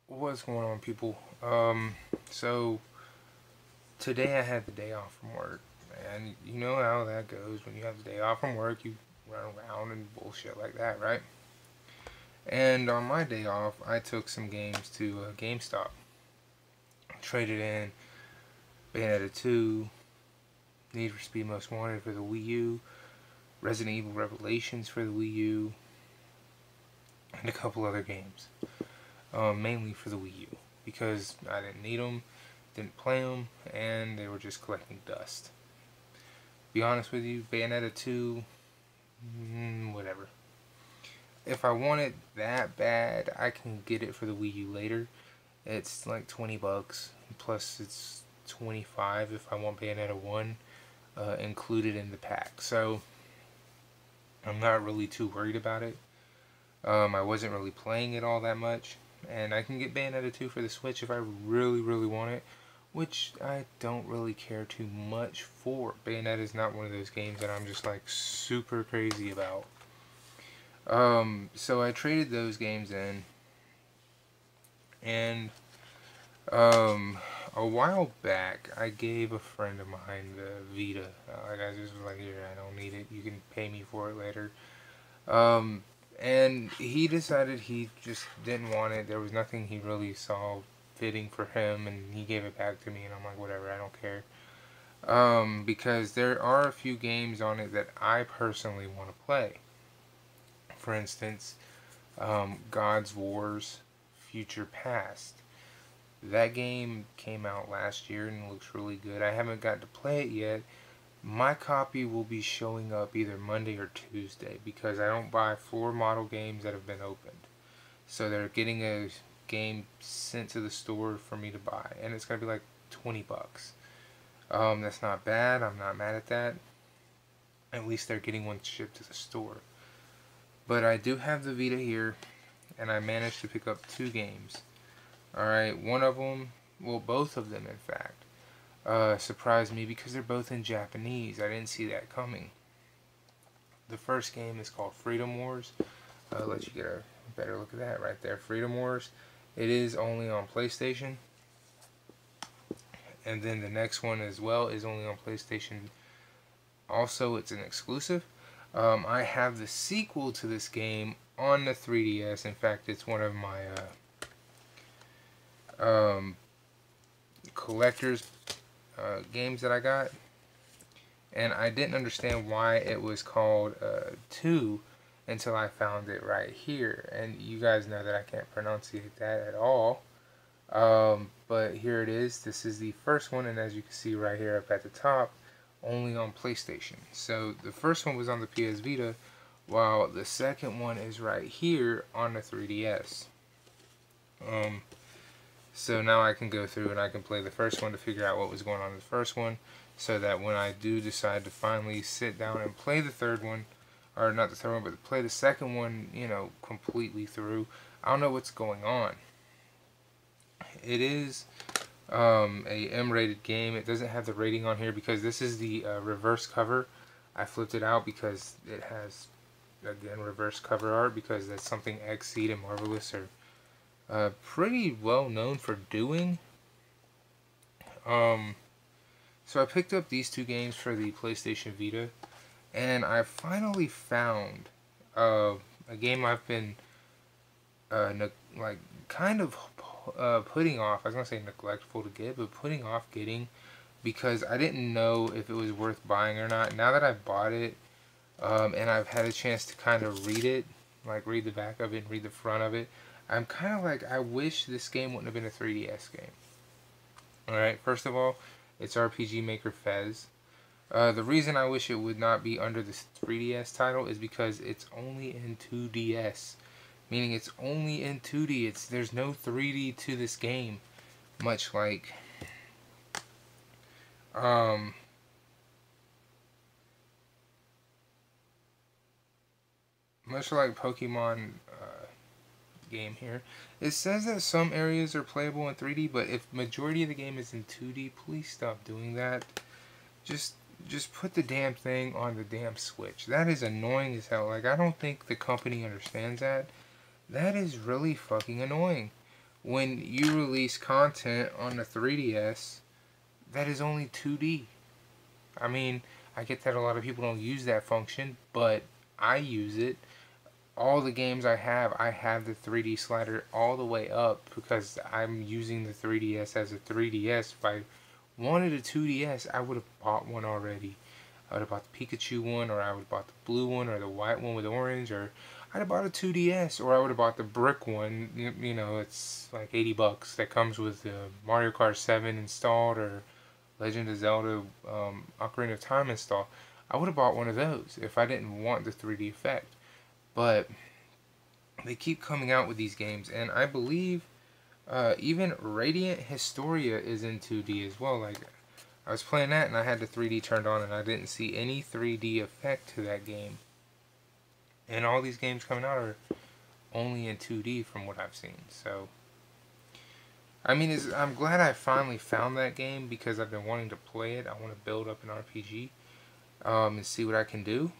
What's going on, people? So today I had the day off from work, and you know how that goes. When you have the day off from work, you run around and bullshit like that, right? And on my day off, I took some games to GameStop, traded in Bayonetta 2, Need for Speed Most Wanted for the Wii U, Resident Evil Revelations for the Wii U, and a couple other games, mainly for the Wii U, because I didn't need them, didn't play them, and they were just collecting dust. Be honest with you, Bayonetta 2, whatever. If I want it that bad, I can get it for the Wii U later. It's like 20 bucks, plus it's 25 if I want Bayonetta 1 included in the pack. So I'm not really too worried about it. I wasn't really playing it all that much, and I can get Bayonetta 2 for the Switch if I really, really want it, which I don't really care too much for. Bayonetta is not one of those games that I'm just like super crazy about. So I traded those games in, and a while back I gave a friend of mine the Vita. Like I just was like, here, I don't need it. You can pay me for it later. Um, and he decided he just didn't want it. There was nothing he really saw fitting for him, and he gave it back to me, and I'm like, whatever, I don't care. Because there are a few games on it that I personally want to play. For instance, God's Wars Future Past. That game came out last year and looks really good. I haven't got to play it yet. My copy will be showing up either Monday or Tuesday because I don't buy floor model games that have been opened. So they're getting a game sent to the store for me to buy, and it's gonna be like 20 bucks. That's not bad. I'm not mad at that. At least they're getting one shipped to the store. But I do have the Vita here, and I managed to pick up two games. Alright, one of them, well, both of them in fact, surprised me because they're both in Japanese. I didn't see that coming. The first game is called Freedom Wars. I'll let you get a better look at that right there. Freedom Wars. It is only on PlayStation. And then the next one as well is only on PlayStation. Also, it's an exclusive. I have the sequel to this game on the 3DS. In fact, it's one of my collector's games that I got. And I didn't understand why it was called 2 until I found it right here. And you guys know that I can't pronunciate that at all. But here it is. This is the first one, and as you can see right here up at the top, only on PlayStation. So the first one was on the PS Vita, while the second one is right here on the 3DS. So now I can go through and I can play the first one to figure out what was going on in the first one, so that when I do decide to finally sit down and play the third one, or not the third one, but play the second one, you know, completely through, I'll know what's going on. It is a M-rated game. It doesn't have the rating on here because this is the reverse cover. I flipped it out because it has, again, reverse cover art, because that's something Xseed and Marvelous are pretty well known for doing. So I picked up these two games for the PlayStation Vita, and I finally found a game I've been like kind of putting off. I was gonna say neglectful to get, but putting off getting, because I didn't know if it was worth buying or not. Now that I've bought it, and I've had a chance to kind of read it, like read the back of it and read the front of it, I'm kind of like, I wish this game wouldn't have been a 3DS game. Alright, first of all, it's RPG Maker Fez. The reason I wish it would not be under the 3DS title is because it's only in 2DS. Meaning it's only in 2D. There's no 3D to this game. Much like Pokemon game here. It says that some areas are playable in 3D, but if majority of the game is in 2D, please stop doing that. Just put the damn thing on the damn Switch. That is annoying as hell. Like, I don't think the company understands that. That is really fucking annoying. when you release content on the 3DS that is only 2D. I mean, I get that a lot of people don't use that function, but I use it. All the games I have the 3D slider all the way up because I'm using the 3DS as a 3DS. If I wanted a 2DS, I would have bought one already. I would have bought the Pikachu one, or I would have bought the blue one, or the white one with orange, or I'd have bought a 2DS, or I would have bought the brick one. You know, it's like $80 that comes with the Mario Kart 7 installed, or Legend of Zelda Ocarina of Time installed. I would have bought one of those if I didn't want the 3D effect. But they keep coming out with these games, and I believe even Radiant Historia is in 2D as well. Like, I was playing that and I had the 3D turned on and I didn't see any 3D effect to that game. And all these games coming out are only in 2D from what I've seen. So, I mean, I'm glad I finally found that game because I've been wanting to play it. I want to build up an RPG and see what I can do.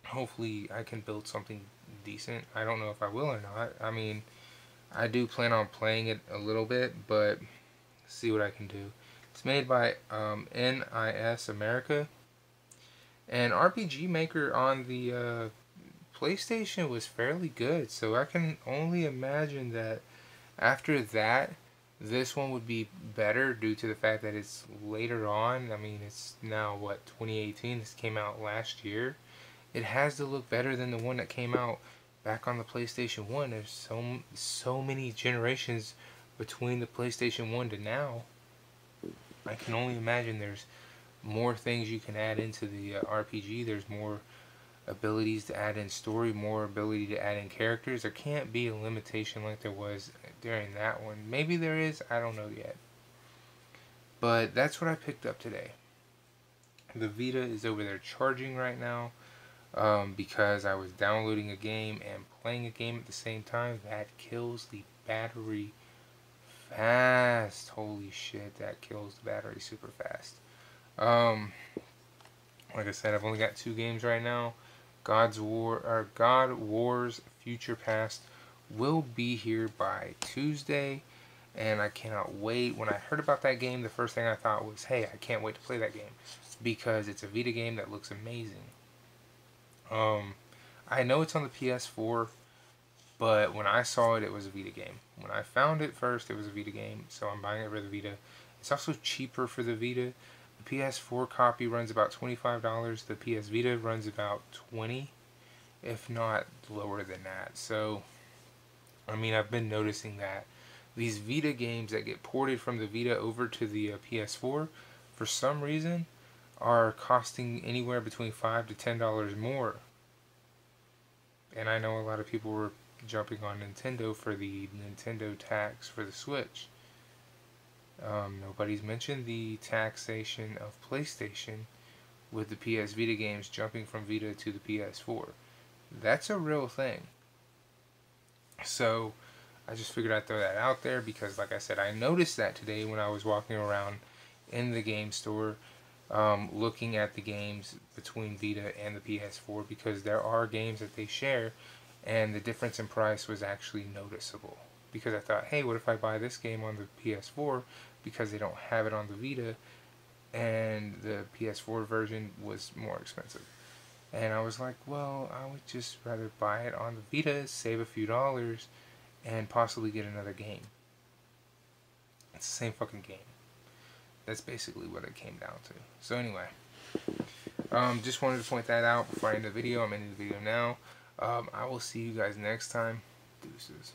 Hopefully I can build something decent. I don't know if I will or not. I mean, I do plan on playing it a little bit, but see what I can do. It's made by NIS America. And RPG Maker on the PlayStation was fairly good, so I can only imagine that after that, this one would be better due to the fact that it's later on. I mean, it's now, what, 2018? This came out last year. It has to look better than the one that came out back on the PlayStation 1. There's so many generations between the PlayStation 1 to now. I can only imagine there's more things you can add into the RPG. There's more abilities to add in story, more ability to add in characters. There can't be a limitation like there was during that one. Maybe there is, I don't know yet. But that's what I picked up today. The Vita is over there charging right now because I was downloading a game and playing a game at the same time. That kills the battery fast. Holy shit, that kills the battery super fast. Like I said, I've only got 2 games right now. God Wars Future Past will be here by Tuesday, and I cannot wait. When I heard about that game, the first thing I thought was, hey, I can't wait to play that game because it's a Vita game that looks amazing. I know it's on the PS4, but when I saw it, it was a Vita game. When I found it first, it was a Vita game, so I'm buying it for the Vita. It's also cheaper for the Vita. The PS4 copy runs about $25. The PS Vita runs about $20, if not lower than that. So, I mean, I've been noticing that these Vita games that get ported from the Vita over to the PS4, for some reason, are costing anywhere between $5 to $10 more. And I know a lot of people were jumping on Nintendo for the Nintendo tax for the Switch. Nobody's mentioned the taxation of PlayStation with the PS Vita games jumping from Vita to the PS4. That's a real thing. So, I just figured I'd throw that out there because, like I said, I noticed that today when I was walking around in the game store looking at the games between Vita and the PS4 because there are games that they share and the difference in price was actually noticeable. Because I thought, hey, what if I buy this game on the PS4 because they don't have it on the Vita and the PS4 version was more expensive. And I was like, well, I would just rather buy it on the Vita, save a few dollars, and possibly get another game. It's the same fucking game. That's basically what it came down to. So anyway, just wanted to point that out before I end the video. I'm ending the video now. I will see you guys next time. Deuces.